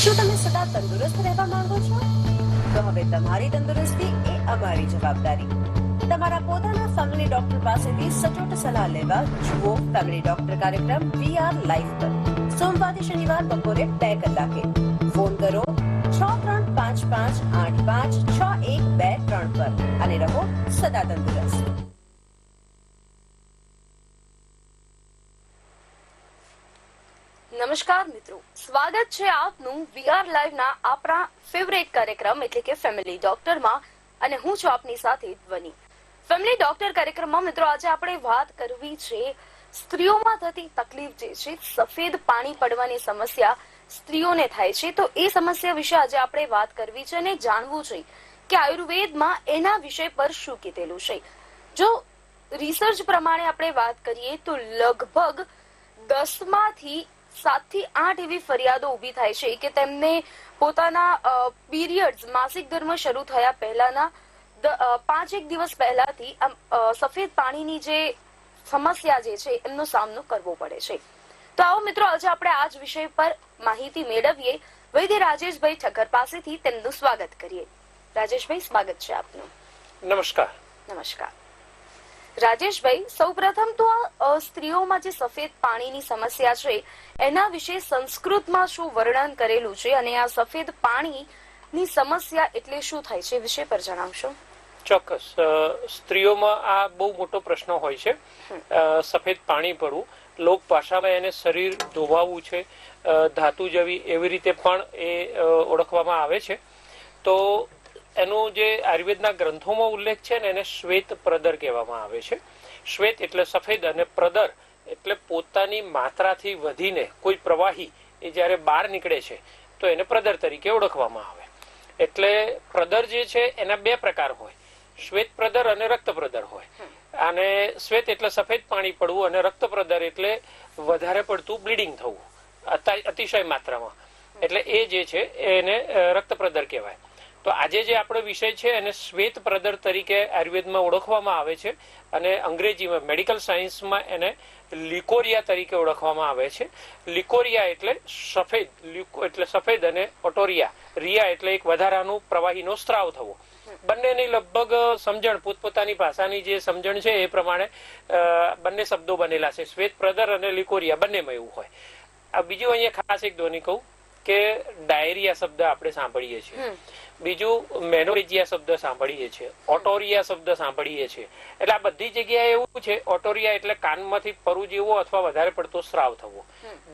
શું તમે સદા તંદુરસ્ત રહેવા માંગો છો? તો હવે તમારી તંદુરસ્તી એ અમારી જવાબદારી. તમારા પોતાના ફેમિલી ડોક્ટર પાસેથી સચોટ સલાહ લેવા જુઓ ફેમિલી ડોક્ટર કાર્યક્રમ VR લાઈવ પર સોમવારથી શનિવાર બપોરે 2 કલાકે. ફોન કરો 6355856123 પર અને રહો સદા તંદુરસ્ત. નમસ્કાર મિત્રો, સ્વાગત છે આપનું VR લાઈવ ના આપણા ફેવરેટ કાર્યક્રમ એટલે કે ફેમિલી ડોક્ટરમાં અને હું છું આપની સાથે ધ્વની. ફેમિલી ડોક્ટર કાર્યક્રમમાં મિત્રો આજે આપણે વાત કરવી છે સ્ત્રીઓમાં થતી તકલીફ જે છે સફેદ પાણી પડવાની સમસ્યા સ્ત્રીઓને થાય છે. તો એ સમસ્યા વિશે આજે આપણે વાત કરવી છે અને જાણવું છે કે આયુર્વેદમાં એના વિષય પર શું કીધેલું છે. જો રિસર્ચ પ્રમાણે આપણે વાત કરીએ તો લગભગ 10માંથી 7 થી 8 એવી ફરિયાદો ઊભી થાય છે કે તેમને પોતાના પીરિયડ્સ માસિક ધર્મ શરૂ થયા પહેલાના 5 દિવસ પહેલાથી સફેદ પાણીની જે સમસ્યા જે છે એમનો સામનો કરવો પડે છે. તો આવો મિત્રો આજે આપણે આ જ વિષય પર માહિતી મેળવીએ વૈદ્ય રાજેશભાઈ ઠક્કર પાસેથી. તેમનું સ્વાગત કરીએ. રાજેશભાઈ, સ્વાગત છે આપનું. નમસ્કાર. નમસ્કાર રાજેશભાઈ, સૌપ્રથમ તો આ સ્ત્રીઓમાં જે સફેદ પાણીની સમસ્યા છે એના વિશે સંસ્કૃતમાં શું વર્ણન કરેલું છે અને આ સફેદ પાણીની સમસ્યા એટલે શું થાય છે વિષય પર જણાવશો? ચોક્કસ. સ્ત્રીઓમાં આ બહુ મોટો પ્રશ્ન હોય છે, સફેદ પાણી પડવું. લોક ભાષામાં એને શરીર ધોવાવું છે, ધાતુ જવી એવી રીતે પણ એ ઓળખવામાં આવે છે. તો એનો જે આયુર્વેદના ગ્રંથોમાં ઉલ્લેખ છે ને એને શ્વેત પ્રદર કહેવામાં આવે છે. શ્વેત એટલે સફેદ અને પ્રદર એટલે પોતાની માત્રાથી વધીને કોઈ પ્રવાહી એ જ્યારે બહાર નીકળે છે તો એને પ્રદર તરીકે ઓળખવામાં આવે. એટલે પ્રદર જે છે એના 2 પ્રકાર હોય, શ્વેત પ્રદર અને રક્ત પ્રદર હોય. અને શ્વેત એટલે સફેદ પાણી પડવું અને રક્ત પ્રદર એટલે વધારે પડતું બ્લીડિંગ થવું અતિશય માત્રામાં, એટલે એ જે છે એને રક્ત પ્રદર કહેવાય. તો આજે જે આપણો વિષય છે એને શ્વેત પ્રદર તરીકે આયુર્વેદમાં ઓળખવામાં આવે છે અને અંગ્રેજીમાં મેડિકલ સાયન્સમાં એને લિકોરિયા તરીકે ઓળખવામાં આવે છે. લિકોરિયા એટલે સફેદ, એટલે સફેદ અને ઓટોરિયા, રિયા એટલે એક વધારાનું પ્રવાહીનો સ્ત્રાવ થવો. બંનેની લગભગ સમજણ પોતપોતાની ભાષાની જે સમજણ છે એ પ્રમાણે બંને શબ્દો બનેલા છે. શ્વેત પ્રદર અને લિકોરિયા બંનેમાં એવું હોય. આ બીજું અહીંયા ખાસ એક ધ્વનિ કહું કે ડાયરિયા શબ્દ આપણે સાંભળીએ છીએ, બીજું મેનોરેજિયા શબ્દ સાંભળીએ છીએ, ઓટોરિયા શબ્દ સાંભળીએ છીએ. એટલે આ બધી જગ્યાએ એવું છે. ઓટોરિયા એટલે કાનમાંથી પરુ જેવો અથવા વધારે પડતો સ્રાવ થવો.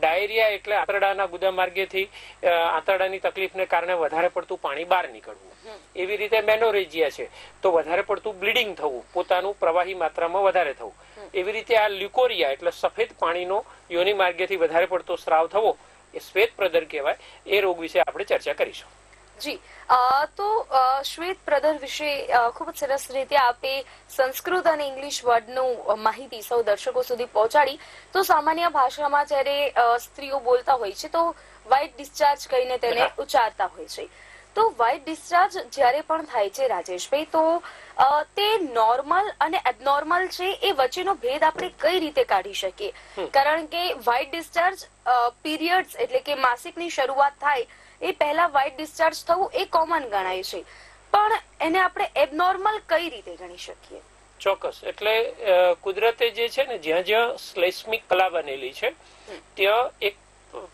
ડાયરિયા એટલે આંતરડાના ગુદા માર્ગેથી આંતરડાની તકલીફને કારણે વધારે પડતું પાણી બહાર નીકળવું. એવી રીતે મેનોરેજિયા છે તો વધારે પડતું બ્લીડિંગ થવું, પોતાનું પ્રવાહી માત્રામાં વધારે થવું. એવી રીતે આ લ્યુકોરિયા એટલે સફેદ પાણીનો યોનિ માર્ગેથી વધારે પડતો સ્રાવ થવો એ શ્વેત પ્રદર કહેવાય. એ રોગ વિશે આપણે ચર્ચા કરીશું. જી, તો શ્વેત પ્રદર વિશે ખૂબ જ સરસ રીતે આપે સંસ્કૃત અને ઇંગ્લિશ વર્ડનું માહિતી સૌ દર્શકો સુધી પહોંચાડી. તો સામાન્ય ભાષામાં જ્યારે સ્ત્રીઓ બોલતા હોય છે તો વ્હાઇટ ડિસ્ચાર્જ કહીને તેને ઉચ્ચારતા હોય છે. તો વ્હાઇટ ડિસ્ચાર્જ જ્યારે પણ થાય છે રાજેશભાઈ, તો તે નોર્મલ અને એબનોર્મલ છે એ વચ્ચેનો ભેદ આપણે કઈ રીતે કાઢી શકીએ? કારણ કે વ્હાઇટ ડિસ્ચાર્જ પીરિયડ્સ એટલે કે માસિકની શરૂઆત થાય એ પહેલા વ્હાઇટ ડિસ્ચાર્જ થવું એ કોમન ગણાય છે, પણ એને આપણે એબનોર્મલ કઈ રીતે ગણી શકીએ? ચોક્કસ. એટલે કુદરતે જે છે ને જ્યાં જ્યાં શ્લેષ્મિક કલા બનેલી છે ત્યાં એક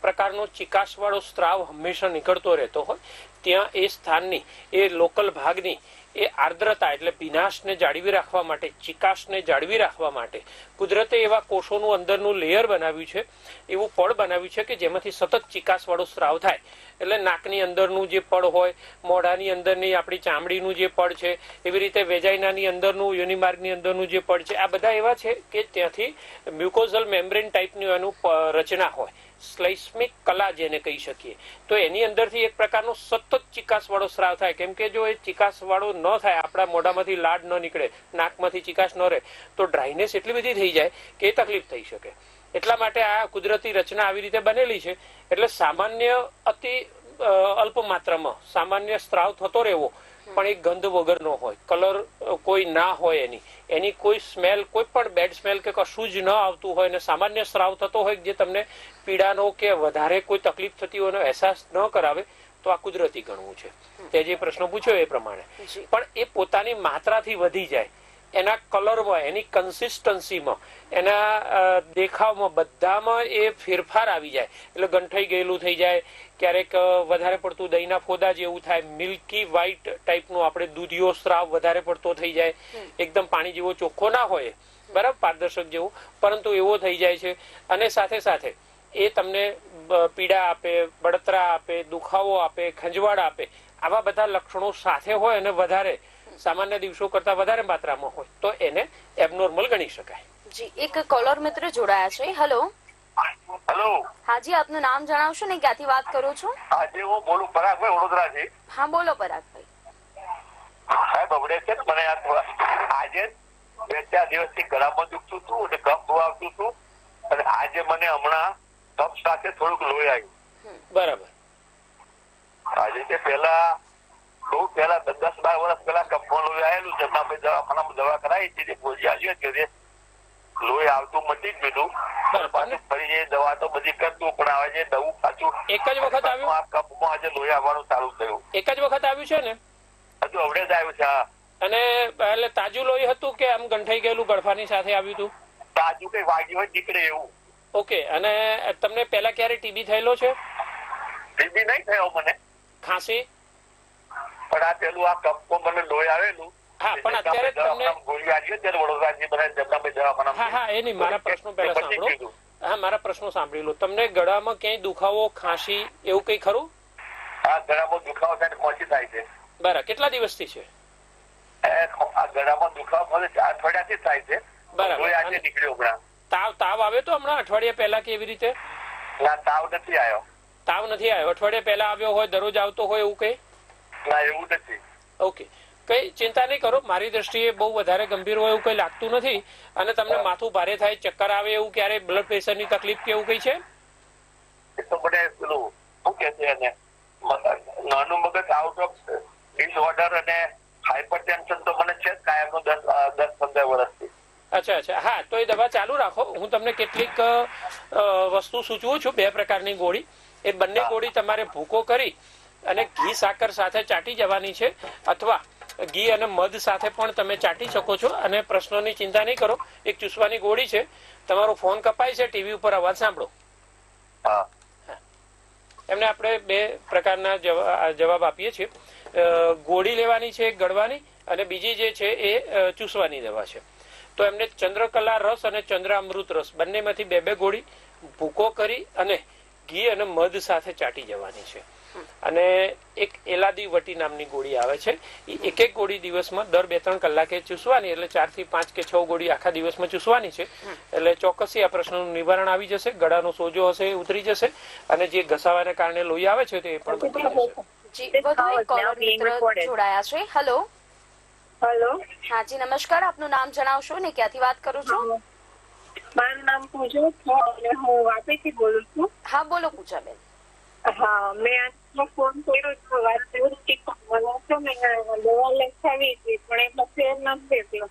પ્રકારનો ચિકાસ વાળો સ્ત્રાવ હંમેશા નીકળતો રહેતો હોય. ત્યાં એ સ્થાનની એ લોકલ ભાગની એ આર્દ્રતા એટલે ભીનાશને જાળવી રાખવા માટે, ચિકાસને જાળવી રાખવા માટે કુદરતે એવા કોષોનું અંદરનું લેયર બનાવ્યું છે, એવું પડ બનાવ્યું છે કે જેમાંથી સતત ચિકાસ વાળો સ્ત્રાવ થાય. એટલે નાકની અંદરનું જે પડ હોય, મોઢાની અંદરની આપણી ચામડીનું જે પડ છે, એવી રીતે વેજાઇનાની અંદરનું, યોનિમાર્ગની અંદરનું જે પડ છે, આ બધા એવા છે કે ત્યાંથી મ્યુકોઝલ મેમ્બ્રેન ટાઈપની એનું રચના હોય, શ્લેષ્મિક કલા જેને કહી શકીએ. તો એની અંદરથી એક પ્રકારનો સતત ચિકાસ વાળો સ્રાવ થાય. કેમ કે જો એ ચિકાસ વાળો ન થાય, આપણા મોઢામાંથી લાડ ન નીકળે, નાકમાંથી ચિકાસ ન રહે તો ડ્રાયનેસ એટલી બધી થઈ જાય કે એ તકલીફ થઈ શકે. એટલા માટે આ કુદરતી રચના આવી રીતે બનેલી છે. એટલે સામાન્ય અતિ અલ્પ માત્રામાં સામાન્ય સ્ત્રાવ થતો રહેવો પણ એ ગંધ વગરનો હોય, કલર કોઈ ના હોય, એની કોઈ સ્મેલ, કોઈ પણ બેડ સ્મેલ કે કશું જ ન આવતું હોય, અને સામાન્ય સ્રાવ થતો હોય જે તમને પીડાનો કે વધારે કોઈ તકલીફ થતી હોય એનો અહેસાસ ન કરાવે, તો આ કુદરતી ગણવું છે. તે જે પ્રશ્ન પૂછ્યો એ પ્રમાણે. પણ એ પોતાની માત્રાથી વધી જાય, એના કલરમાં, એની કન્સિસ્ટન્સીમાં, એના દેખાવમાં, બધામાં એ ફેરફાર આવી જાય, એટલે ગંઠાઈ ગયેલું થઈ જાય, ક્યારેક વધારે પડતું દહીંના ફોદા જેવું થાય, મિલ્કી વ્હાઈટ ટાઈપનું આપણે દૂધિયો સ્રાવ વધારે પડતો થઈ જાય, એકદમ પાણી જેવો ચોખ્ખો ના હોય, બરાબર, પારદર્શક જેવો, પરંતુ એવો થઈ જાય છે. અને સાથે સાથે એ તમને પીડા આપે, બળતરા આપે, દુખાવો આપે, ખંજવાળ આપે, આવા બધા લક્ષણો સાથે હોય અને વધારે સામાન્ય દિવસો કરતા વધારે માત્રામાં હોય તો એને એબનોર્મલ ગણી શકાય. જી, એક કોલર મિત્ર જોડાયા છે. હેલો. હેલો. હાજી, આપનું નામ જણાવશો ને ક્યાંથી વાત કરો છો? આજે હું બોલું પરાગભાઈ વડોદરાથી. હા, બોલો પરાગભાઈ. સાહેબ અવડે છે મને આજે 2-4 દિવસથી ગળામાં દુખતું હતું અને કફ બહુ આવતું હતું, અને આજે મને હમણાં કફ સાથે થોડુંક લોહી આવ્યું. બરાબર. આજે તે પહેલા બહુ પહેલા 10-12 વર્ષ પહેલા કફમાં લોહી આવેલું છે. દવાખાનામાં દવા કરાવી હતી, ગોળી આવી હતી, લોહી આવતું મટી જ ગયું. પાછું ફરી એ દવા તો બધી કરતું, પણ આવે છે દવું પાછું એક જ વખત આવ્યું. આ કફમાં આજે લોહી આવવાનું ચાલુ થયું. એક જ વખત આવ્યું છે ને? હજુ અવડે જ આવ્યું છે. અને એટલે તાજું લોહી હતું કે આમ ગંઠાઈ ગયેલું ગળફાની સાથે આવ્યું હતું? તાજું કઈ વાગી હોય નીકળે એવું. ઓકે. અને તમને પહેલા ક્યારે ટીબી થયેલો છે? ટીબી નહીં થયો મને. ખાંસી? પણ આ પેલું આ કફમાં મને લોહી આવેલું. હા, પણ અત્યારે તમને ગોળી આવી ત્યારે વડોદરાથી બધા દવાખાના. હા હા, એ નહીં, મારા પ્રશ્નો પહેલા સાંભળો. હા, મારા પ્રશ્નો સાંભળી લો. તમને ગળામાં ક્યાંય દુખાવો, ખાંસી એવું કઈ ખરું? હા, ગળામાં દુખાવો થાય, ખોંચી થાય છે. બરાબર. કેટલા દિવસથી છે? આ ગળામાં દુખાવો મને અઠવાડિયાથી થાય છે. બરાબર. આજે નીકળ્યો હમણાં. તાવ આવ્યો તો હમણાં અઠવાડિયા પહેલા કે એવી રીતે? ના, તાવ નથી આવ્યો. તાવ નથી આવ્યો. અઠવાડિયા પહેલા આવ્યો હોય, દરરોજ આવતો હોય એવું કઈ? ના, એવું નથી. ઓકે, કઈ ચિંતા નહીં કરો. મારી દ્રષ્ટિએ બહુ વધારે ગંભીર હોય એવું કઈ લાગતું નથી. અને તમને માથું ભારે થાય, ચક્કર આવે એવું ક્યારે, બ્લડ પ્રેશરની તકલીફ કે એવું કઈ છે? એ તો મને પેલું શું કે છે એને નાનું મગજ આઉટ ઓફ ડિસઓર્ડર અને હાઇપરટેન્શન તો મને છે જ કાયમનું 10-15 વર્ષથી. અચ્છા અચ્છા. હા, તો એ દવા ચાલુ રાખો. હું તમને કેટલીક વસ્તુ સૂચવું છું. 2 પ્રકારની ગોળી. એ બંને ગોળી તમારે ભૂકો કરી અને ઘી સાકર સાથે ચાટી જવાની છે, અથવા ઘી અને મધ સાથે પણ તમે ચાટી શકો છો. અને પ્રશ્નોની ચિંતા નહીં કરો. એક ચૂસવાની ગોળી છે. તમારો ફોન કપાય છે, ટીવી ઉપર અવાજ સાંભળો. એમને આપણે 2 પ્રકારના જવાબ આપીએ છીએ. ગોળી લેવાની છે ગળવાની, અને બીજી જે છે એ ચૂસવાની દવા છે. તો એમને ચંદ્રકલા રસ અને ચંદ્રામૃત રસ બંનેમાંથી 2-2 ગોળી ભૂકો કરી અને ઘી અને મધ સાથે ચાટી જવાની છે. અને એક એલાદી વટી નામની ગોળી આવે છે. એક ગોળી દિવસમાં દર 2-3 કલાકે ચૂસવાની, એટલે 4 થી 5 કે 6 ગોળી આખા દિવસમાં ચૂસવાની છે. એટલે ચોક્કસ આ પ્રશ્નનું નિવારણ આવી જશે. ગળાનો સોજો હશે એ ઉતરી જશે, અને જે ઘસાવાને કારણે લોહી આવે છે તે પણ બચી જશે. જી, વધુ એક કોલર મિત્ર જોડાયા છે. હેલો. હેલો. હાજી, નમસ્કાર. આપનું નામ જણાવશો ને ક્યાંથી વાત કરો છો? મારું નામ પૂજા છે અને હું વાપીથી બોલું છું. હા, બોલો પૂજાબેન. હા, મેં આજનો ફોન કર્યો છે. વાત એવું કે મને છે ને દવા લખાવી હતી, પણ એટલો ફેર નથી એટલો.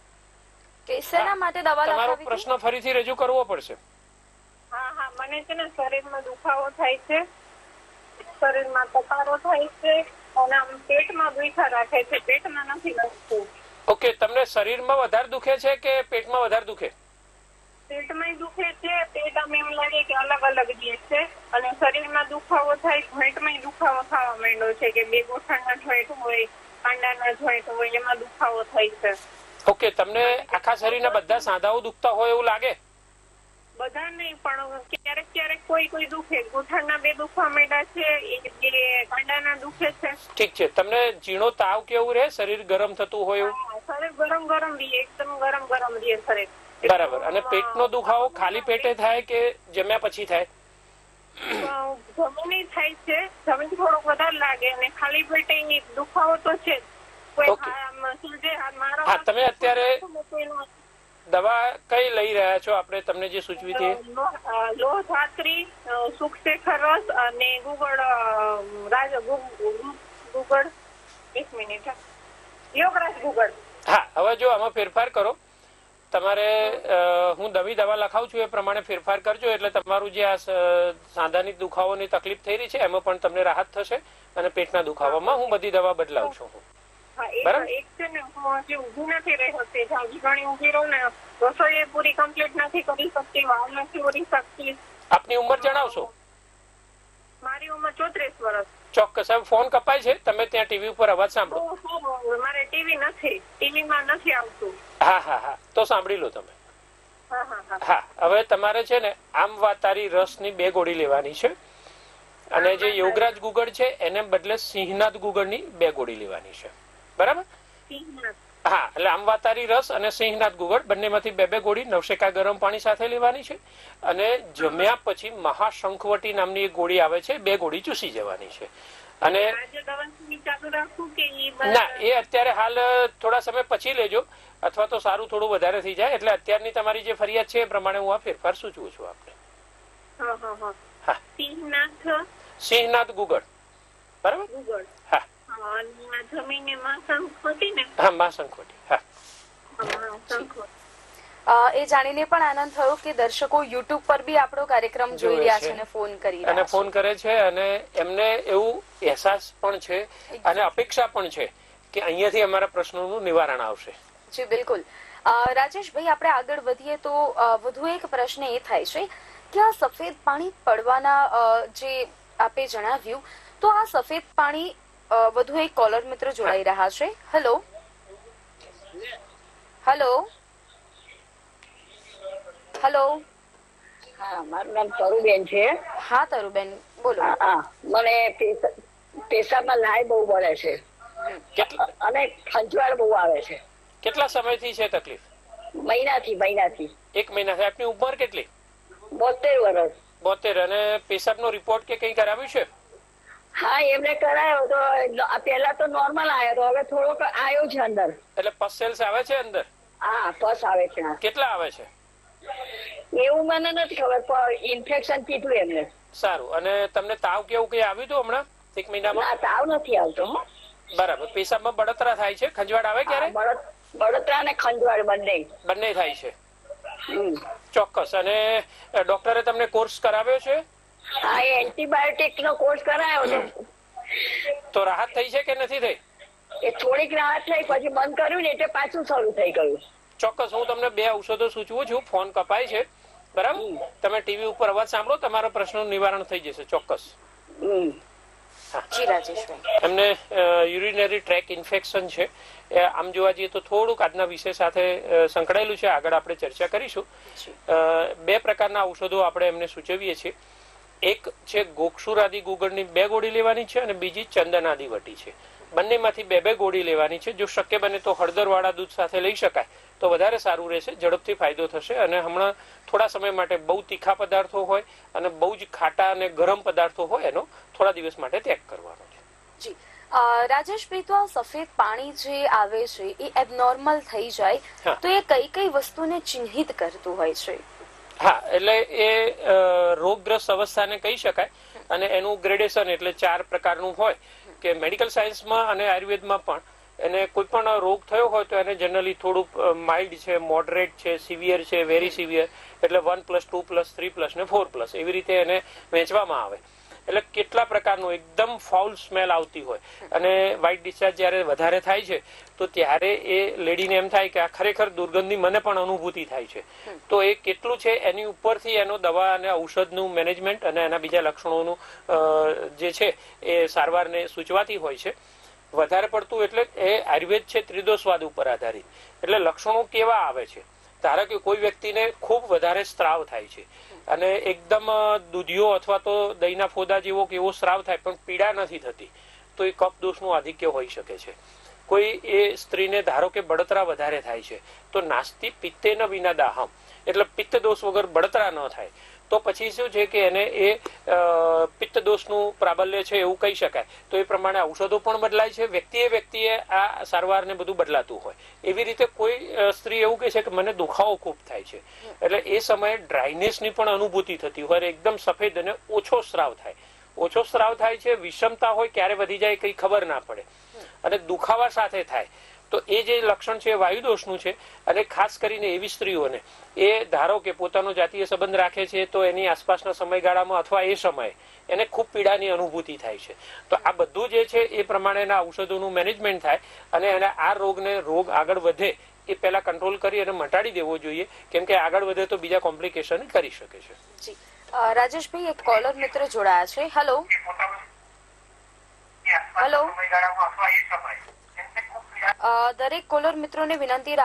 કે શેના માટે દવા તમારો લખાવી? પ્રશ્ન ફરીથી રજૂ કરવો પડશે. હા, મને છે ને શરીરમાં દુખાવો થાય છે, શરીરમાં તપારો થાય છે, અને આમ પેટમાં દુખા રાખે છે. પેટમાં નથી લાગતું. ઓકે, તમને શરીરમાં વધારે દુખે છે કે પેટમાં વધારે દુખે? પેટમાં દુખે છે. પેટ આમ એમ લાગે કે અલગ અલગ જે છે, અને શરીરમાં દુખાવો થાય, જોઈન્ટમાં દુખાવો થવા માંડ્યો છે કે 2 ગોઠણના જોઈન્ટ હોય, કાંડાના જોઈન્ટ હોય, એમાં દુખાવો થાય છે. ઓકે, તમને આખા શરીરના બધા સાંધાઓ દુખતા હોય એવું લાગે? બધા નહીં, પણ ક્યારેક ક્યારેક કોઈ દુખે. ગોઠણના 2 દુખવા માંડ્યા છે, એ કાંડાના દુખે છે. ઠીક છે. તમને ઝીણો તાવ કેવું રહે, શરીર ગરમ થતું હોય એવું? શરીર ગરમ રહે, એકદમ ગરમ રહે શરીર. બરાબર. અને પેટનો દુખાવો ખાલી પેટે થાય કે જમ્યા પછી થાય? જમીને થાય છે, જમીન થોડુંક વધારે લાગે, અને ખાલી પેટે દુખાવો તો છે. હા, તમે અત્યારે દવા કઈ લઈ રહ્યા છો? આપણે તમને જે સૂચવી હતી લોહ ધાત્રી, સુખશેખર રસ અને ગુગળ. 1 મિનિટ. યોગરાજ ગુગળ. હા, હવે જો આમાં ફેરફાર કરો. તમારે હું દવા લખાવું છું એ પ્રમાણે ફેરફાર કરજો, એટલે તમારું જે આ સાંધાની દુખાવાની તકલીફ થઈ રહી છે એમાં પણ તમને રાહત થશે, અને પેટના દુખાવામાં હું બધી દવા બદલાવું છું. બરાબર. એક છે ને હું હજી ઊભી નથી રહી શકતી, જાજી ઘણી ઊભી રહું ને રસોઈ પૂરી કમ્પ્લીટ નથી કરી શકતી, વાવ નથી ઓરી શકતી. આપની ઉંમર જણાવશો? મારી ઉંમર 34 વર્ષ. ચોક્કસ. હવે ફોન કપાય છે, તમે ત્યાં ટીવી ઉપર અવાજ સાંભળો. મારે ટીવી નથી, ટીવીમાં નથી આવતું. હા હા હા, તો સાંભળી લો તમે. હા, હવે તમારે છે ને આમ વાતારી રસની 2 ગોળી લેવાની છે, અને જે યોગરાજ ગુગળ છે એને બદલે સિંહનાથ ગુગળની 2 ગોળી લેવાની છે. બરાબર? હા, એટલે આમ વાતારી રસ અને સિંહનાથ ગુગળ બંનેમાંથી 2 ગોળી નવશેકા ગરમ પાણી સાથે લેવાની છે, અને જમ્યા પછી મહાશંખવટી નામની એક ગોળી આવે છે, 2 ગોળી ચૂસી જવાની છે. અને ના, એ અત્યારે હાલ થોડા સમય પછી લેજો, અથવા તો સારું થોડું વધારે થઈ જાય. એટલે અત્યારની તમારી જે ફરિયાદ છે એ પ્રમાણે હું આ ફેરફાર સૂચવું છું આપને. સિંહનાથ ગુગળ. બરાબર? હા હા, મહાશંખવટી. હા, એ જાણીને પણ આનંદ થયો કે દર્શકો યુટ્યુબ પર બી આપણો કાર્યક્રમ જોઈ રહ્યા છે અને ફોન કરી અને ફોન કરે છે, અને એમને એવું અહેસાસ પણ છે અને અપેક્ષા પણ છે કે અહીંયાથી અમારા પ્રશ્નોનું નિવારણ આવશે. જી બિલકુલ. રાજેશભાઈ, આપણે આગળ વધીએ તો વધુ એક પ્રશ્ન એ થાય છે કે આ સફેદ પાણી પડવાના જે આપે જણાવ્યું, તો આ સફેદ પાણી વધુ એક કોલર મિત્ર જોડાઈ રહ્યા છે. Hello hello hello. હા, મારું નામ તરુબેન છે. હા તરુબેન, બોલો. હા, મને પેશાબમાં લાય બહુ બળે છે અને ખંજવાળ બહુ આવે છે. કેટલા સમયથી છે તકલીફ? મહિનાથી. 1 મહિનાથી. આપની ઉંમર કેટલી? 72 વર્ષ. 72. અને પેશાબનો રિપોર્ટ કે કઈ કરાવ્યું છે? હા, એમને કરાયો તો પેલા તો નોર્મલ આવ્યો તો હવે થોડોક આવ્યો છે અંદર. એટલે પસ સેલ્સ આવે છે અંદર? હા, પસ આવે છે. કેટલા આવે છે? એવું મને નથી ખબર, પણ ઇન્ફેક્શન કીધું એમને. સારું. અને તમને તાવ કેવું કઈ આવ્યું હતું હમણાં 1 મહિનામાં? તાવ નથી આવતો. બરાબર. પેશાબમાં બળતરા થાય છે? ખંજવાળ આવે ક્યારે? બળતરા અને ખંજવાળ બંને થાય છે. ચોક્કસ. અને ડોક્ટરે તમને કોર્સ કરાવ્યો છે? હા, એન્ટીબાયોટિક નો કોર્સ કરાયો તો રાહત થઈ છે કે નથી થઈ? એ થોડીક રાહત થઈ, પછી બંધ કર્યું ને એટલે પાછું શરૂ થઈ ગયું. ચોક્કસ. હું તમને 2 ઔષધો સૂચવું છું. ફોન કપાય છે, બરાબર? તમે ટીવી ઉપર અવાજ સાંભળો, તમારા પ્રશ્નનું નિવારણ થઈ જશે. ચોક્કસ. એમને યુરિનરી ટ્રેક ઇન્ફેક્શન છે. આમ જોવા જઈએ તો થોડુંક આજના વિષય સાથે સંકળાયેલું છે, આગળ આપણે ચર્ચા કરીશું. 2 પ્રકારના ઔષધો આપણે એમને સૂચવીએ છીએ. એક છે ગોક્ષુરાદી ગુગળની 2 ગોળી લેવાની છે, અને બીજી ચંદનાદી વટી છે. બંનેમાંથી 2 ગોળી લેવાની છે. જો શક્ય બને તો હળદરવાળા દૂધ સાથે લઈ શકાય તો વધારે સારું રહેશે, ઝડપથી ફાયદો થશે. અને હમણાં થોડા સમય માટે બહુ તીખા પદાર્થો હોય અને બહુ જ ખાટા અને ગરમ પદાર્થો હોય એનો થોડા દિવસ માટે ત્યાગ કરવાનો છે. જી રાજેશભાઈ, તો આ સફેદ પાણી જે આવે છે એ એબનોર્મલ થઈ જાય તો એ કઈ કઈ વસ્તુને ચિહ્નિત કરતું હોય છે? હા, એટલે એ રોગગ્રસ્ત અવસ્થાને કહી શકાય, અને એનું ગ્રેડેશન એટલે 4 પ્રકારનું હોય કે મેડિકલ સાયન્સમાં અને આયુર્વેદમાં પણ એને કોઈ પણ રોગ થયો હોય તો એને જનરલી થોડુંક માઇલ્ડ છે, મોડરેટ છે, સિવિયર છે, વેરી સિવિયર, એટલે 1+, 2+, 3+, ને 4+, એવી રીતે એને વહેંચવામાં આવે. એટલે કેટલા પ્રકારનું એકદમ ફાઉલ સ્મેલ આવતી હોય, અને વ્હાઇટ ડિસ્ચાર્જ જયારે વધારે થાય છે તો ત્યારે એ લેડીને એમ થાય કે આ ખરેખર દુર્ગંધની મને પણ અનુભૂતિ થાય છે. તો એ કેટલું છે એની ઉપરથી એનો દવા અને ઔષધનું મેનેજમેન્ટ અને એના બીજા લક્ષણોનું જે છે એ સારવારને સૂચવાતી હોય છે. વધારે પડતું એટલે એ આયુર્વેદ છે ત્રિદોષવાદ ઉપર આધારિત. એટલે લક્ષણો કેવા આવે છે? ધારો કે કોઈ વ્યક્તિને ખૂબ વધારે સ્ત્રાવ થાય છે અને એકદમ દૂધિયો અથવા તો દહીંના ફોદા જેવો કે એવો સ્ત્રાવ થાય પણ પીડા નથી થતી, તો એ કફ દોષનું આધિક્ય હોઈ શકે છે. કોઈ એ સ્ત્રીને ધારો કે બળતરા વધારે થાય છે તો નાસ્તિ પિત્તેન વિના દાહમ, એટલે પિત્ત દોષ વગર બળતરા ન થાય તો પછી શું છે કે એને એ પિત્ત દોષનું પ્રાબલ્ય છે એવું કહી શકાય. તો એ પ્રમાણે ઔષધો પણ બદલાય છે, વ્યક્તિએ આ સારવારને બધું બદલાતું હોય. એવી રીતે કોઈ સ્ત્રી એવું કહે છે કે મને દુખાવો ખૂબ થાય છે, એટલે એ સમયે ડ્રાયનેસની પણ અનુભૂતિ થતી હોય, એકદમ સફેદ અને ઓછો સ્ત્રાવ થાય છે, વિષમતા હોય, ક્યારે વધી જાય કઈ ખબર ના પડે, અને દુખાવા સાથે થાય તો એ જે લક્ષણ છે એ વાયુદોષનું છે. અને ખાસ કરીને એવી સ્ત્રીઓને એ ધારો કે પોતાનો જાતીય સંબંધ રાખે છે તો એની આસપાસના સમયગાળામાં અથવા એ સમયે એને ખૂબ પીડાની અનુભૂતિ થાય છે. તો આ બધું જે છે એ પ્રમાણેના ઔષધોનું મેનેજમેન્ટ થાય અને એને આ રોગ આગળ વધે એ પહેલા કંટ્રોલ કરી અને મટાડી દેવો જોઈએ, કેમ કે આગળ વધે તો બીજા કોમ્પ્લિકેશન કરી શકે છે. જી રાજેશભાઈ, એક કોલર મિત્ર જોડાયા છે. Hello hello. દરેક કોલર મિત્રોને વિનંતી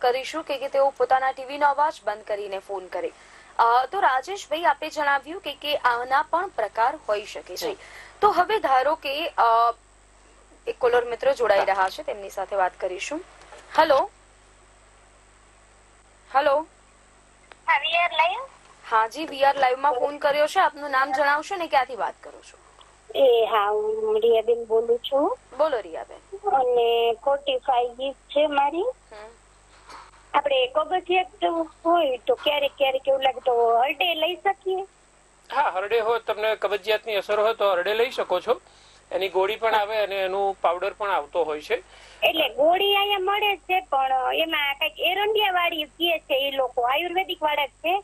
કરીશું કે તેઓ પોતાના ટીવીનો અવાજ બંધ કરીને ફોન કરે. તો રાજેશભાઈ, આપે જણાવ્યું કે આના પણ પ્રકાર હોઈ શકે છે. તો હવે ધારો કે એક કોલર મિત્ર જોડાઈ રહ્યા છે, તેમની સાથે વાત કરીશું. Hello hello. હા જી, વીઆર લાઈવ માં ફોન કર્યો છે. આપનું નામ જણાવશો ને ક્યાંથી વાત કરો છો? હા, હું રિયાબેન બોલું છું. બોલો રિયાબેન. અને 45 ઈજ છે મારી. આપણે કબજિયાત હોય તો ક્યારેક ક્યારેક એવું લાગે તો હરડે લઈ શકીએ? હા, હરડે હોય, તમને કબજિયાતની અસર હોય તો હરડે લઈ શકો છો. એની ગોળી પણ આવે અને એનું પાવડર પણ આવતો હોય છે. એટલે ગોળી અહીંયા મળે છે, પણ એમાં કઈક એરંડિયા વાળી કહે છે એ લોકો, આયુર્વેદિક વાળા છે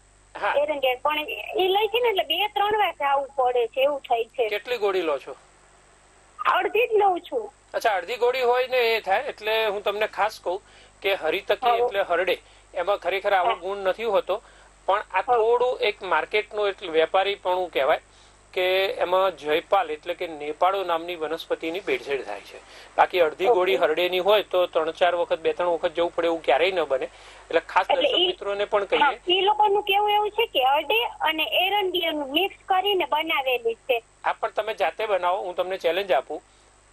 એરંડિયા, પણ એ લઈ છે ને એટલે 2-3 વાર આવવું પડે છે, એવું થાય છે. કેટલી ગોળી લો છો? અડધી જ લઉં છું. અચ્છા, અડધી ગોળી હોય ને એ થાય. એટલે હું તમને ખાસ કહું કે હરિતકી એટલે હરડે, એમાં ખરેખર આવો ગુણ નથી હોતો, પણ આ થોડું એક માર્કેટનું એટલે વેપારીપણું કહેવાય કે એમાં જયપાલ એટલે કે નેપાળો નામની વનસ્પતિની ભેળસેળ થાય છે. બાકી અડધી ગોળી હરડેની હોય તો 3-4 વખત 2-3 વખત જવું પડે એવું ક્યારેય ન બને. એટલે ખાસ દર્શક મિત્રોને પણ કહીએ, એ લોકોનું કેવું એવું છે કે હરડે અને એરંડિયાનું મિક્સ કરીને બનાવેલી છે. આ પણ તમે જાતે બનાવો. હું તમને ચેલેન્જ આપું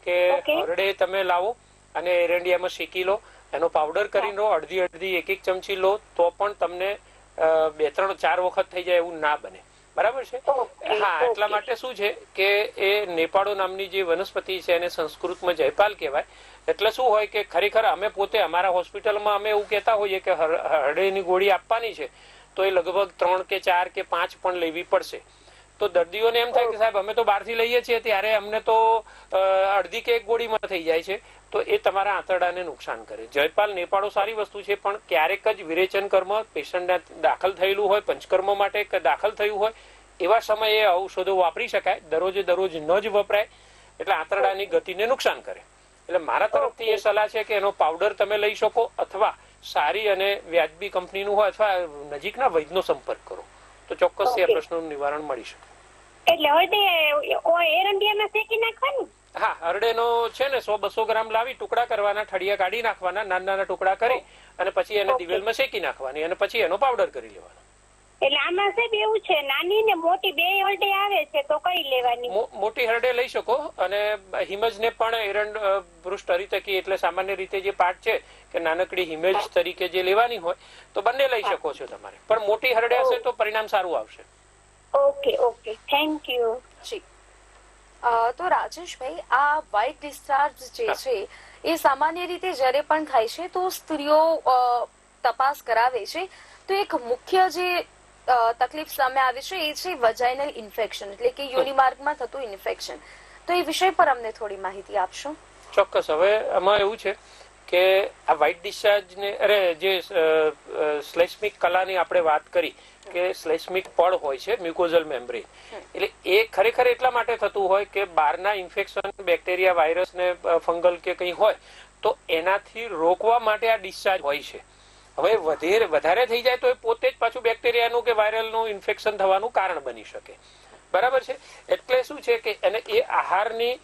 કે હરડે તમે લાવો અને એરંડિયામાં શેકી લો, એનો પાવડર કરીને લો, અડધી 1-1 ચમચી લો, તો પણ તમને 2-3-4 વખત થઈ જાય એવું ના બને. બરાબર છે? હા, એટલા માટે શું છે કે એ નેપાળો નામની જે વનસ્પતિ છે એને સંસ્કૃતમાં જયપાલ કહેવાય. એટલે શું હોય કે ખરેખર અમે પોતે અમારા હોસ્પિટલમાં અમે એવું કહેતા હોઈએ કે હરડેની ગોળી આપવાની છે તો એ લગભગ 3 કે 4 કે 5 પણ લેવી પડશે. તો દર્દીઓને એમ થાય કે સાહેબ અમે તો બહારથી લઈએ છીએ ત્યારે અમને તો અડધી કે 1 ગોળીમાં થઈ જાય છે. તો એ તમારા આંતરડાને નુકસાન કરે. જયપાલ નેપાળો સારી વસ્તુ છે, પણ ક્યારેક જ વિરેચન કર્મ પેશન્ટને દાખલ થયેલું હોય, પંચકર્મ માટે દાખલ થયું હોય, એવા સમયે ઔષધો વાપરી શકાય. દરરોજ ન જ વપરાય, એટલે આંતરડાની ગતિને નુકસાન કરે. એટલે મારા તરફથી એ સલાહ છે કે એનો પાવડર તમે લઈ શકો, અથવા સારી અને વ્યાજબી કંપનીનું હોય, અથવા નજીકના વૈદ્યનો સંપર્ક કરો તો ચોક્કસ એ પ્રશ્નનું નિવારણ મળી શકે. એટલે હરડે એરંડિયામાં શેકી નાખવાનું? હા, હરડેનો છે ને 100-200 ગ્રામ લાવી ટુકડા કરવાના, ઠળિયા કાઢી નાખવાના, નાના ટુકડા કરી અને પછી એને દિવેલમાં શેકી નાખવાની અને પછી એનો પાવડર કરી લેવાનો. એટલે આમાં સાહેબ એવું છે, નાની ને મોટી 2 હરડે આવે છે, તો કઈ લેવાની? મોટી હરડે લઈ શકો. અને હિમજને પણ એરંડ પૃષ્ઠ હરિતકી એટલે સામાન્ય રીતે જે પાર્ટ છે કે નાનકડી હિમેજ તરીકે જે લેવાની હોય તો બંને લઈ શકો છો તમારે, પણ મોટી હરડે હશે તો પરિણામ સારું આવશે. Okay, thank you. જી. તો રાજેશભાઈ, આ વ્હાઇટ ડિસ્ચાર્જ જે છે એ સામાન્ય રીતે જ્યારે પણ થાય છે તો સ્ત્રીઓ તપાસ કરાવે છે તો એક મુખ્ય જે તકલીફ સામે આવે છે એ છે વજાઇનલ ઇન્ફેક્શન, એટલે કે યોનિ માર્ગમાં થતું ઇન્ફેક્શન. તો એ વિષય પર અમને થોડી માહિતી આપશો? ચોક્કસ. હવે આમાં એવું છે કે આ વ્હાઇટ ડિસ્ચાર્જ ને જે શ્લેષ્મિક કલાની આપણે વાત કરી કે શ્લેષ્મિક પડ હોય છે, મ્યુકોઝલ મેમ્બ્રેન, એટલે એ ખરેખર એટલા માટે થતું હોય કે બહારના ઇન્ફેક્શન, બેક્ટેરિયા, વાયરસ ને ફંગલ કે કંઈ હોય તો એનાથી રોકવા માટે આ ડિસ્ચાર્જ હોય છે. હવે વધારે થઈ જાય તો એ પોતે જ પાછું બેક્ટેરિયાનું કે વાયરલનું ઇન્ફેક્શન થવાનું કારણ બની શકે. બરાબર છે? એટલે શું છે કે એને એ આહારની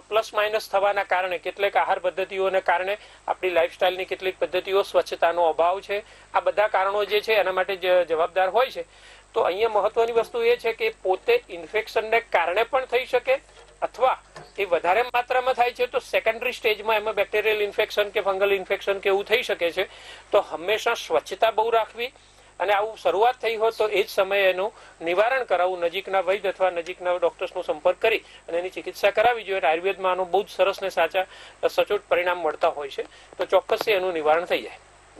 પ્લસ માઇનસ થવાના કારણે, કેટલીક આહાર પદ્ધતિઓને કારણે, આપણી લાઈફસ્ટાઈલની કેટલીક પદ્ધતિઓ, સ્વચ્છતાનો અભાવ છે, આ બધા કારણો જે છે એના માટે જવાબદાર હોય છે. તો અહીંયા મહત્વની વસ્તુ એ છે કે પોતે ઇન્ફેક્શનને કારણે પણ થઈ શકે, અથવા એ વધારે માત્રામાં થાય છે તો સેકન્ડરી સ્ટેજમાં એમાં બેક્ટેરિયલ ઇન્ફેક્શન કે ફંગલ ઇન્ફેક્શન કે એવું થઈ શકે છે. તો હંમેશા સ્વચ્છતા બહુ રાખવી, અને આવું શરૂઆત થઈ હોય તો એ જ સમયે એનું નિવારણ કરાવવું, નજીકના વૈદ્ય અથવા નજીકના ડોક્ટર્સનો સંપર્ક કરી અને એની ચિકિત્સા કરાવી જોઈએ. આયુર્વેદમાં આનું બહુ જ સરસ ને સાચા સચોટ પરિણામ મળતા હોય છે, તો ચોક્કસ એનું નિવારણ થઈ જાય.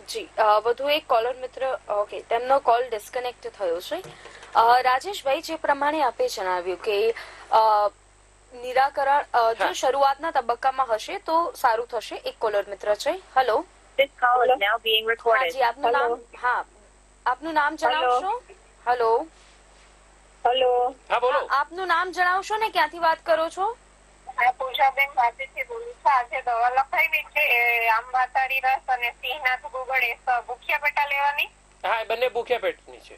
જી. વધુ એક કોલર મિત્ર, ઓકે, તેમનો કોલ ડિસ્કનેક્ટ થયો છે. રાજેશભાઈ, જે પ્રમાણે આપે જણાવ્યું કે નિરાકરણ જો શરૂઆતના તબક્કામાં હશે તો સારું થશે. એક કોલર મિત્ર છે. હેલો. હાજી, આપનું નામ? હા, આપનું નામ જણાવશો? હેલો. હેલો. હા બોલો. આપનું નામ જણાવશો ને ક્યાંથી વાત કરો છો? પૂજાબેન પાસેથી બોલું છું. આજે દવા લખાવી છે આંબાતારી રસ અને સિંહનાથ ગુગળ એ ભૂખ્યા પેટા લેવાની. હા, બંને ભૂખ્યા પેટની છે.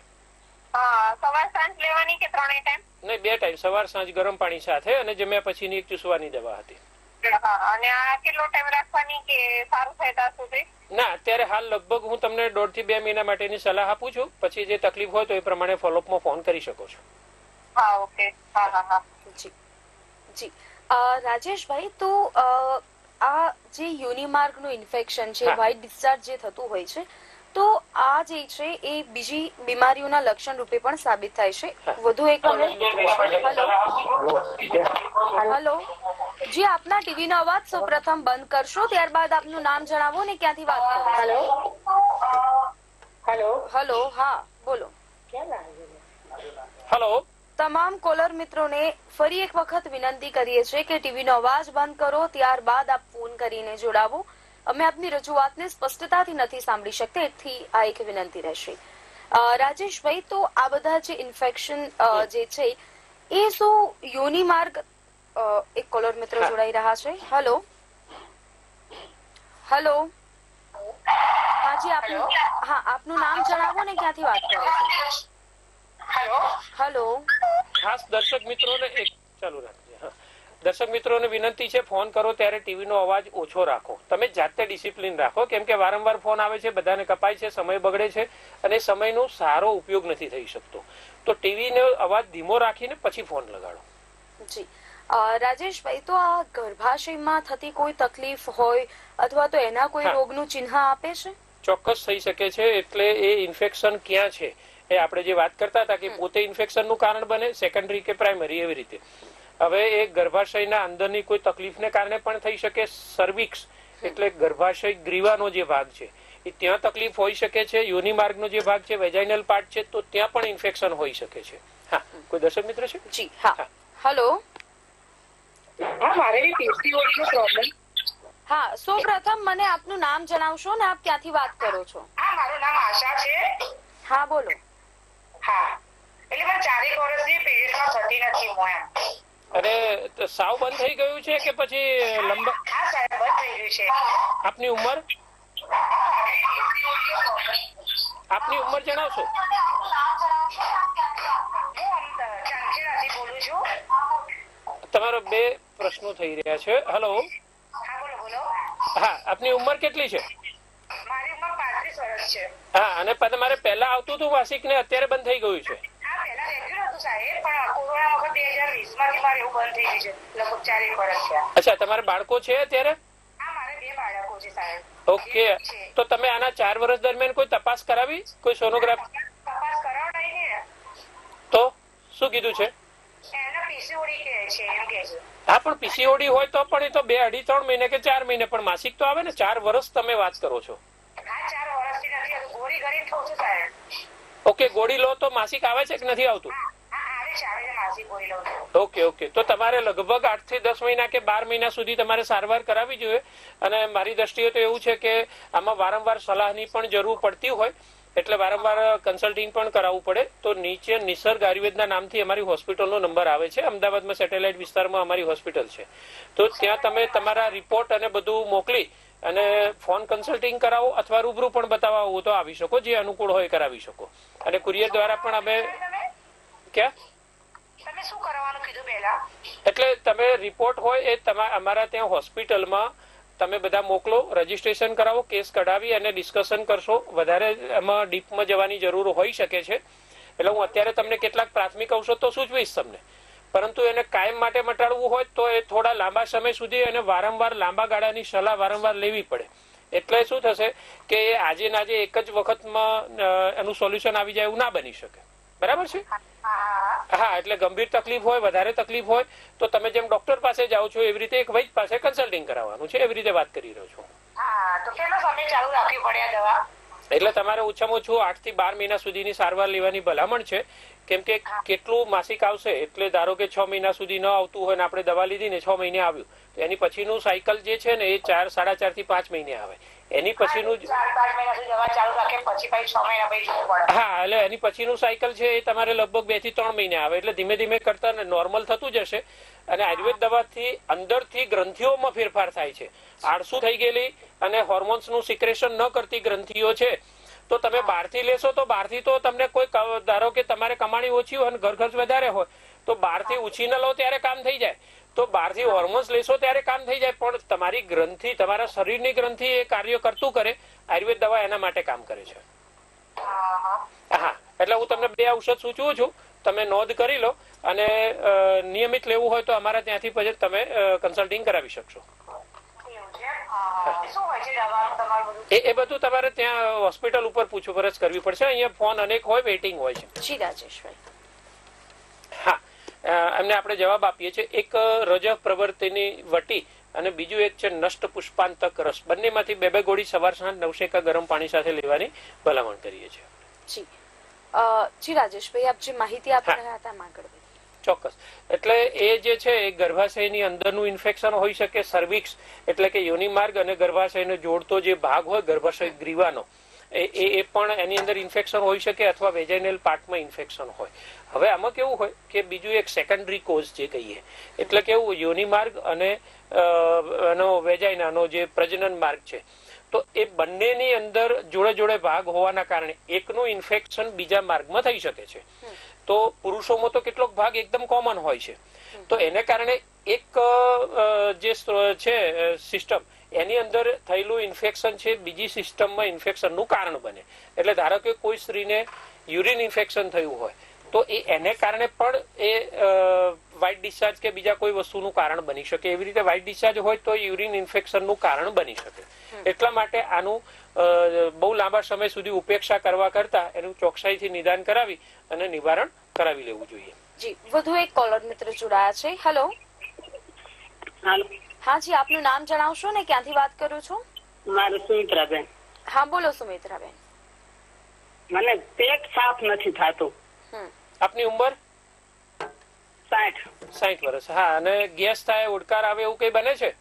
હા, સવાર સાંજ લેવાની કે ત્રણેય ટાઈમ? નહીં, 2 ટાઈમ, સવાર સાંજ ગરમ પાણી સાથે અને જમ્યા પછીની એક ચૂસવાની દવા હતી. અને આ કેટલો ટાઈમ રાખવાની કે સારું થાય ત્યાં સુધી? ના, અત્યારે હાલ લગભગ હું તમને 1.5 થી 2 મહિના માટેની સલાહ આપું છું. પછી જે તકલીફ હોય તો એ પ્રમાણે ફોલોઅપમાં ફોન કરી શકો છો. હા, ઓકે. હા. જી જી. રાજેશભાઈ, તો આ જે યોનિમાર્ગનું ઇન્ફેક્શન છે, વ્હાઇટ ડિસ્ચાર્જ જે થતું હોય છે, તો આ જે છે એ બીજી બીમારીઓના લક્ષણ રૂપે પણ સાબિત થાય છે. વધુ એક હેલો. જી, આપના ટીવી નો અવાજ સૌપ્રથમ બંધ કરશો, ત્યારબાદ આપનું નામ જણાવો ને ક્યાંથી વાત કરો. હેલો. હા, બોલો. હેલો. તમામ કોલર મિત્રોને ફરી એક વખત વિનંતી કરીએ છીએ કે ટીવી નો અવાજ બંધ કરો, ત્યારબાદ આપ ફોન કરીને જોડાવો. અમે આપની રજૂઆતને સ્પષ્ટતાથી નથી સાંભળી શકતા, એથી આ એક વિનંતી રહેશે. રાજેશભાઈ, તો આ બધા જે ઇન્ફેક્શન જે છે એ શું યોની માર્ગ? એક કોલર મિત્ર જોડાઈ રહ્યા છે. હેલો. હાજી, આપનું નામ જણાવો ને ક્યાંથી વાત કરો છો? હેલો. ખાસ દર્શક મિત્રોને ચાલુ રાખજો. દર્શક મિત્રોને વિનંતી છે, ફોન કરો ત્યારે ટીવી નો અવાજ ઓછો રાખો. તમે જાતે ડિસિપ્લિન રાખો, કેમ કે વારંવાર ફોન આવે છે, બધાને કપાય છે, સમય બગડે છે અને સમયનો સારો ઉપયોગ નથી થઈ શકતો. તો ટીવી નો અવાજ ધીમો રાખીને પછી ફોન લગાડો. જી. રાજેશભાઈ, તો આ ગર્ભાશયમાં થતી કોઈ તકલીફ હોય અથવા તો એના કોઈ રોગનું ચિહ્ન આપે છે? ચોક્કસ થઈ શકે છે. એટલે એ ઇન્ફેક્શન ક્યાં છે એ આપણે જે વાત કરતા હતા કે પોતે ઇન્ફેક્શન નું કારણ બને, સેકન્ડરી કે પ્રાઇમરી, એવી રીતે. હવે એ ગર્ભાશયના અંદરની કોઈ તકલીફને કારણે પણ થઈ શકે. સર્વિક્સ એટલે ગર્ભાશય ગ્રીવાનો જે ભાગ છે એ ત્યાં તકલીફ હોઈ શકે છે. યોની માર્ગનો જે ભાગ છે, વેજાઇનલ પાર્ટ છે, તો ત્યાં પણ ઇન્ફેક્શન હોઈ શકે છે. હા, કોઈ દર્શક મિત્ર છે? જી હા. હેલો. હા, સૌપ્રથમ મને આપનું નામ જણાવશો ને આપ ક્યાંથી વાત કરો છો? મારું નામ આશા છે. હા, બોલો. હા, એટલે મને 4 વર્ષથી પીરિયડમાં થતી નથી હું એમ. અરે, સાવ બંધ થઈ ગયું છે કે પછી લંબા? હા સાહેબ, બંધ થઈ ગયું છે. આપની ઉંમર? આપની ઉંમર જણાવશો? હું ચાંચીરાથી બોલું છું. તમારો 2 પ્રશ્નો થઈ રહ્યા છે. હેલો. હા, બોલો. હા, આપની ઉંમર કેટલી છે? મારી ઉંમર 35 વર્ષ છે. હા, અને તમારે પહેલા આવતું હતું માસિક ને અત્યારે બંધ થઈ ગયું છે? હા, પહેલા રેગ્યુલર હતું સાહેબ, પણ કોરોના વખત 2020 માંથી મારે એવું બંધ થઈ ગયું છે. લગભગ 4 વર્ષ થયા. અચ્છા, તમારા બાળકો છે અત્યારે? હા, મારે 2 બાળકો છે સાહેબ. ઓકે. તો તમે આના 4 વર્ષ દરમિયાન કોઈ તપાસ કરાવી, કોઈ સોનોગ્રાફી? તપાસ કરાવડાવી ને. તો શું કીધું છે? એના પીસીઓડી કહે છે, એમ કહે છે. હા, પણ પીસીઓડી હોય તો પણ એ તો 2, 2.5, 3 મહિને કે 4 મહિને, પણ માસિક તો આવે ને. 4 વર્ષ તમે વાત કરો છો? હા, 4 વર્ષથી નથી. ગોળી ગળી થયું છે સાહેબ. ઓકે, ગોળી લો તો માસિક આવે છે કે નથી આવતું? ઓકે. તો તમારે લગભગ 8 થી 10 મહિના કે 12 મહિના સુધી તમારે સારવાર કરાવવી જોઈએ. અને મારી દ્રષ્ટિએ તો એવું છે કે આમાં વારંવાર સલાહની પણ જરૂર પડતી હોય, એટલે વારંવાર કન્સલ્ટિંગ પણ કરાવવું પડે. તો નીચે નિસર્ગ આયુર્વેદના નામથી અમારી હોસ્પિટલનો નંબર આવે છે. અમદાવાદમાં સેટેલાઇટ વિસ્તારમાં અમારી હોસ્પિટલ છે. તો ત્યાં તમે તમારા રિપોર્ટ અને બધું મોકલી અને ફોન કન્સલ્ટિંગ કરાવો, અથવા રૂબરૂ પણ બતાવવા હોય તો આવી શકો, જે અનુકૂળ હોય કરાવી શકો. અને કુરિયર દ્વારા પણ અમે ક્યાં તમે શું કરવાનું કીધું પહેલા? એટલે તમે રિપોર્ટ હોય એ અમારા ત્યાં હોસ્પિટલમાં તમે બધા મોકલો, રજીસ્ટ્રેશન કરાવો, કેસ કઢાવી અને ડિસ્કશન કરશો. વધારે એમાં ડીપમાં જવાની જરૂર હોઈ શકે છે, એટલે હું અત્યારે તમને કેટલાક પ્રાથમિક ઔષધ તો સૂચવીશ તમને, પરંતુ એને કાયમ માટે મટાડવું હોય તો એ થોડા લાંબા સમય સુધી અને વારંવાર લાંબા ગાળાની સલાહ વારંવાર લેવી પડે. એટલે શું થશે કે આજે ને આજે એક જ વખતમાં એનું સોલ્યુશન આવી જાય એવું ના બની શકે. બરાબર છે? હા, એટલે ગંભીર તકલીફ હોય, વધારે તકલીફ હોય તો તમે જેમ ડોક્ટર પાસે જાઓ છો એવી રીતે એક વૈદ પાસે કન્સલ્ટિંગ કરાવવાનું છે. એવી રીતે વાત કરી રહ્યો છું. એટલે તમારે ઓછામાં ઓછું 8 થી 12 મહિના સુધીની સારવાર લેવાની ભલામણ છે. કેમ કે કેટલું માસિક આવશે એટલે ધારો કે 6 મહિના સુધી ન આવતું હોય ને આપણે દવા લીધી ને 6 મહિને આવ્યું તો એની પછીનું સાયકલ જે છે ને એ 4, 4.5 થી 5 મહિને આવે. એની પછીનું હા એટલે એની પછીનું સાયકલ છે એ તમારે લગભગ 2 થી 3 મહિને આવે એટલે ધીમે ધીમે કરતા નોર્મલ થતું જશે. અને આયુર્વેદ દવાથી અંદરથી ગ્રંથિઓમાં ફેરફાર થાય છે. આળસુ થઈ ગયેલી અને હોર્મોન્સનું સિક્રેશન ન કરતી ગ્રંથિઓ છે તો તમે બહારથી લેશો તો બહારથી તો તમને કોઈ ધારો કે તમારે કમાણી ઓછી હોય અને ઘર ખર્ચ વધારે હોય તો બહારથી ઉછીને લો ત્યારે કામ થઈ જાય, તો બહારથી હોર્મોન્સ લેશો ત્યારે કામ થઈ જાય, પણ તમારી ગ્રંથિ તમારા શરીરની ગ્રંથિ એ કાર્ય કરતું કરે. આયુર્વેદ દવા એના માટે કામ કરે છે. હા એટલે હું તમને 2 ઔષધ સૂચવું છું, તમે નોંધ કરી લો અને નિયમિત લેવું હોય તો અમારા ત્યાંથી પછી તમે કન્સલ્ટિંગ કરાવી શકશો. એ બધું તમારે ત્યાં હોસ્પિટલ ઉપર પૂછપરછ કરવી પડશે. અહીંયા ફોન અનેક હોય, વેઇટિંગ હોય છે. જી રાજેશભાઈ. હા એમને આપણે જવાબ આપીએ છીએ. એક રજ પ્રવૃત્તિની વટી અને બીજું એક છે નષ્ટ પુષ્પાંતક રસ. બંનેમાંથી 2 ગોળી સવાર સાંજ 9 શેકા ગરમ પાણી સાથે લેવાની ભલામણ કરીએ છીએ. જી રાજેશભાઈ, આપ જે માહિતી આપી રહ્યા હતા આગળ. ચોક્કસ. એટલે એ જે છે એ ગર્ભાશયની અંદરનું ઇન્ફેક્શન હોઈ શકે. સર્વિક્સ એટલે કે યોનિ માર્ગ અને ગર્ભાશયને જોડતો જે ભાગ હોય ગર્ભાશય ગ્રીવાનો એ પણ એની અંદર ઇન્ફેક્શન હોઈ શકે અથવા વેજાઇનલ પાર્ટમાં ઇન્ફેક્શન હોય. હવે આમાં કેવું હોય કે બીજું એક સેકન્ડરી કોઝ જે કહીએ એટલે કેવું યોનિ માર્ગ અને વેજાઇનાનો જે પ્રજનન માર્ગ છે તો એ બંનેની અંદર જોડે જોડે ભાગ હોવાના કારણે એકનું ઇન્ફેક્શન બીજા માર્ગમાં થઈ શકે છે. તો પુરુષોમાં તો કેટલોક ભાગ એકદમ કોમન હોય છે, તો એને કારણે એક જે છે સિસ્ટમ એની અંદર થયેલું ઇન્ફેક્શન છે બીજી સિસ્ટમમાં ઇન્ફેક્શનનું કારણ બને. એટલે ધારો કે કોઈ સ્ત્રીને યુરિન ઇન્ફેક્શન થયું હોય તો એને કારણે પણ એ વ્હાઇટ ડિસ્ચાર્જ કે બીજા કોઈ વસ્તુનું કારણ બની શકે. એવી રીતે વ્હાઇટ ડિસ્ચાર્જ હોય તો યુરિન ઇન્ફેક્શનનું કારણ બની શકે. એટલા માટે આનું બહુ લાંબા સમય સુધી ઉપેક્ષા કરવા કરતા એનું ચોકસાઈથી નિદાન કરાવી અને નિવારણ કરાવી લેવું જોઈએ. જી વધુ એક કોલર મિત્ર જોડાયા છે. હેલો. હા જી, આપનું નામ જણાવશો ને ક્યાંથી વાત કરો છો? મારું સુમિત્રાબેન. હા બોલો સુમિત્રાબેન. મને પેટ સાફ નથી થતું. આપની ઉંમર? 60 વર્ષ. હા અને ગેસ થાય, ઉડકાર આવે એવું કઈ બને છે?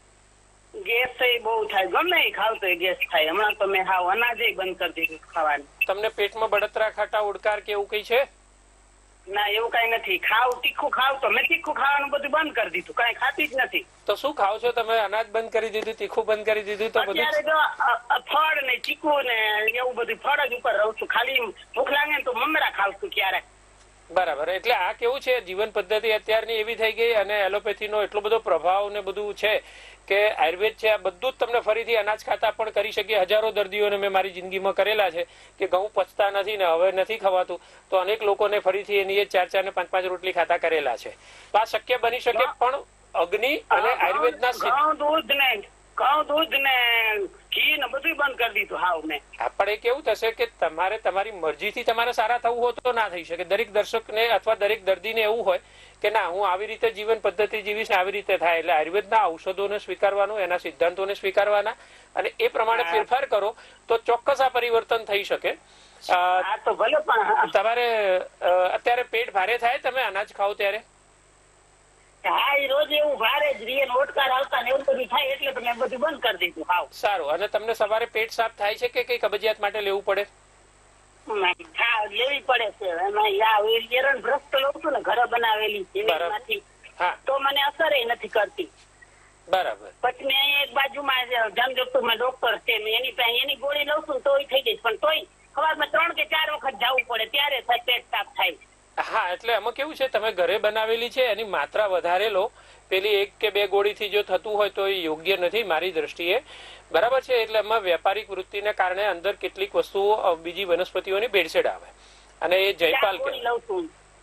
ગેસ બહુ થાય, ગમે એ ખાવ તો ગેસ થાય. હમણાં તો મેં હાવ અનાજ બંધ કરી દીધું ખાવાનું. તમને પેટમાં બળતરા, ખાટા, ઉડકાર કે એવું કઈ છે? ના એવું કઈ નથી. ખાવ તીખું ખાવ તો મેં તીખું ખાવાનું બધું બંધ કરી દીધું, કઈ ખાતી જ નથી. તો શું ખાવ છો તમે? અનાજ બંધ કરી દીધું, તીખું બંધ કરી દીધું, તો બધું ફળ ને ચીકુ ને એવું બધું ફળ જ ઉપર રહું છું. ખાલી ભૂખ લાગે ને તો મમરા ખાવ છું ક્યારેક. બરાબર. એટલે આ કેવું છે, જીવન પદ્ધતિ અત્યારની એવી થઈ ગઈ અને એલોપેથીનો એટલો બધો પ્રભાવ ને બધું છે કે આયુર્વેદ છે આ બધું જ તમને ફરીથી અનાજ ખાતા પણ કરી શકીએ. હજારો દર્દીઓને મેં મારી જિંદગીમાં કરેલા છે કે ઘઉં પચતા નથી ને હવે નથી ખવાતું, તો અનેક લોકોને ફરીથી એની 4 ને 5 રોટલી ખાતા કરેલા છે. તો આ શક્ય બની શકે, પણ અગ્નિ અને આયુર્વેદના ઘઉં દૂધ ને ઘી ને બધું બંધ કરી દીધું હાવ મેં. આપણે કેવું થશે કે તમારે તમારી મરજીથી તમારે સારા થવું હોય તો ના થઈ શકે. દરેક દર્શકને અથવા દરેક દર્દીને એવું હોય કે ના હું આવી રીતે જીવન પદ્ધતિ જીવીશ ને આવી રીતે થાય. એટલે આયુર્વેદના ઔષધોને સ્વીકારવાનું, એના સિદ્ધાંતોને સ્વીકારવાના અને એ પ્રમાણે ફેરફાર કરો તો ચોક્કસ આ પરિવર્તન થઈ શકે. તમારે અત્યારે પેટ ભારે થાય તમે અનાજ ખાઓ ત્યારે? હા રોજ એવું ભારે જ રીએ, ઓટકાર આવતા ને એવું બધું થાય એટલે તમે બધું બંધ કરી દીધું હાવ. સારું. અને તમને સવારે પેટ સાફ થાય છે કે કઈ કબજિયાત માટે લેવું પડે? લેવી પડે છે. એરણ ભ્રષ્ટ લઉં છું ને ઘરે બનાવેલી તો મને અસર નથી કરતી. બરાબર. પછી મેં એક બાજુમાં જનજોગમાં ડોક્ટર છે, એની ગોળી લઉં છું તોય થઈ જાય, પણ તોય સવારમાં 3 કે 4 વખત જવું પડે ત્યારે પેટ સાફ થાય. હા એટલે એમાં કેવું છે, તમે ઘરે બનાવેલી છે એની માત્રા વધારે લો. પેલી 1 કે 2 ગોળીથી જો થતું હોય તો એ યોગ્ય નથી મારી દ્રષ્ટિએ. બરાબર છે. એટલે એમાં વ્યાપારિક વૃત્તિને કારણે અંદર કેટલીક વસ્તુઓ બીજી વનસ્પતિઓની ભેળસેળ આવે અને એ જયપાલ કે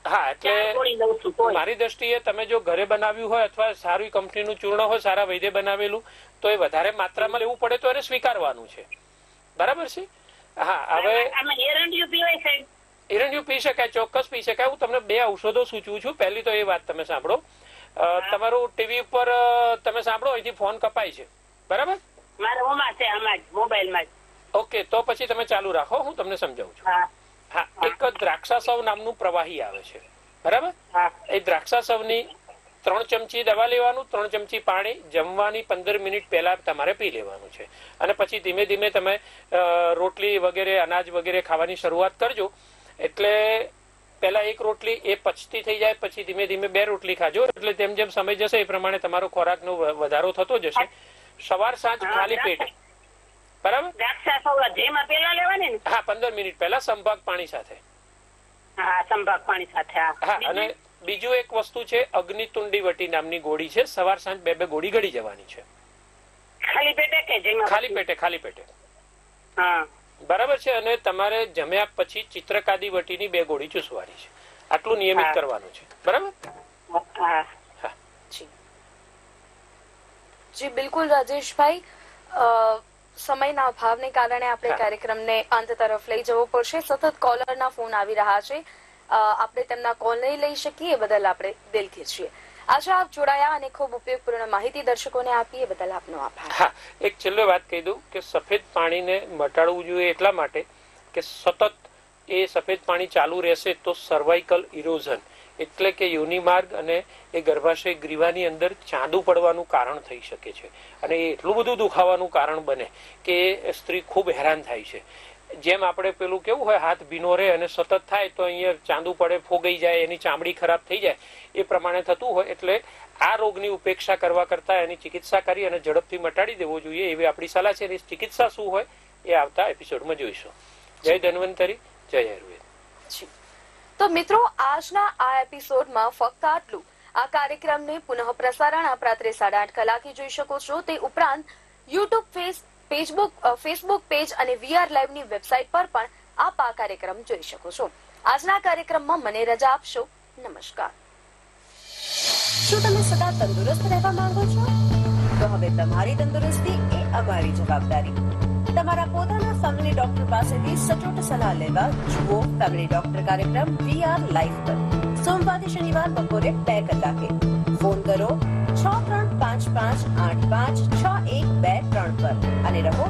હા એટલે મારી દ્રષ્ટિએ તમે જો ઘરે બનાવ્યું હોય અથવા સારી કંપનીનું ચૂર્ણ હોય, સારા વૈદ્ય બનાવેલું, તો એ વધારે માત્રામાં લેવું પડે તો એને સ્વીકારવાનું છે. બરાબર છે. હા હવે એરંડિયું પી શકાય, ચોક્કસ પી શકાય. હું તમને 2 ઔષધો સૂચવું છું. પહેલી તો એ વાત તમે સાંભળો. તમારું ટીવી ઉપર તમે સાંભળો, અહીંથી ફોન કપાય છે. બરાબર? ઓકે, તો પછી તમે ચાલુ રાખો, હું તમને સમજાવું છું. હા, એક દ્રાક્ષાસવ નામનું પ્રવાહી આવે છે, બરાબર? એ દ્રાક્ષાસવની 3 ચમચી દવા લેવાનું, 3 ચમચી પાણી, જમવાની 15 મિનિટ પહેલા તમારે પી લેવાનું છે. અને પછી ધીમે ધીમે તમે રોટલી વગેરે અનાજ વગેરે ખાવાની શરૂઆત કરજો. એટલે પહેલા 1 રોટલી એ પચતી થઈ જાય, પછી ધીમે ધીમે 2 રોટલી ખાજો. એટલે જેમ જેમ સમય જશે એ પ્રમાણે તમારો ખોરાકનો વધારો થતો જશે. સવાર સાંજ ખાલી પેટે, બરાબર? હા, 15 મિનિટ પહેલા સંભાગ પાણી સાથે. હા, અને બીજું એક વસ્તુ છે અગ્નિતુંડી વટી નામની ગોળી છે. સવાર સાંજ 2 ગોળી ગળી જવાની છે, ખાલી પેટે. બરાબર છે. અને તમારે જમ્યા પછી ચિત્રકાદી વટીની 2 ગોળી ચૂસવાની છે. આટલું નિયમિત કરવાનું છે, બરાબર? જી બિલકુલ રાજેશભાઈ, સમયના અભાવને કારણે આપણે કાર્યક્રમને અંત તરફ લઈ જવો પડશે. સતત કોલરના ફોન આવી રહ્યા છે, આપણે તેમના કોલ નહીં લઈ શકીએ એ બદલ આપણે દિલથી છીએ. આજે આપ જોડાયા અને ખૂબ ઉપયોગપૂર્ણ માહિતી દર્શકોને આપી એ બદલ આપનો આભાર. હા, એક છેલ્લો વાત કહી દઉં કે સફેદ પાણીને મટાડવું જોઈએ એટલા માટે કે સતત એ સફેદ પાણી ચાલુ રહેશે તો સર્વાઇકલ ઇરોઝન એટલે કે યોનિ માર્ગ અને એ ગર્ભાશય ગ્રીવાની અંદર ચાંદુ પડવાનું કારણ થઈ શકે છે. અને એ એટલું બધું દુખાવાનું કારણ બને કે સ્ત્રી ખૂબ હેરાન થાય છે. જેમ આપણે પેલું કેવું હોય, હાથ ભીનો રહે અને સતત થાય તો અહીંયા ચાંદુ પડે, ફોગાઈ જાય, એની ચામડી ખરાબ થઈ જાય, એ પ્રમાણે થતું હોય. એટલે આ રોગની ઉપેક્ષા કરવા કરતા એની ચિકિત્સા કરી અને ઝડપથી મટાડી દેવો જોઈએ એવી આપણી સલાહ છે. એની ચિકિત્સા શું હોય એ આવતા એપિસોડમાં જોઈશું. જય ધન્વંતરી, જય આયુર્વેદ. તો મિત્રો, આજના આ એપિસોડમાં ફક્ત આટલું. આ કાર્યક્રમને પુનઃ પ્રસારણ આપ રાત્રે 8:30 કલાકે જોઈ શકો છો. તે ઉપરાંત યુટ્યુબ, ફેસબુક પેજ અને VR લાઈવની વેબસાઇટ પર પણ આપ આ કાર્યક્રમ જોઈ શકો છો. આજના કાર્યક્રમમાં મને રજા આપશો. નમસ્કાર. શું તમે સદા તંદુરસ્ત રહેવા માંગો છો? તો હવે તમારી તંદુરસ્તી એ અમારી જવાબદારી. તમારા પોતાના ફેમિલી ડોક્ટર પાસેથી સચોટ સલાહ લેવા જુઓ ફેમિલી ડોક્ટર કાર્યક્રમ VR લાઈવ પર સોમવારથી શનિવાર બપોરે 2 કલાકે. ફોન કરો 6355856123 પર અને રહો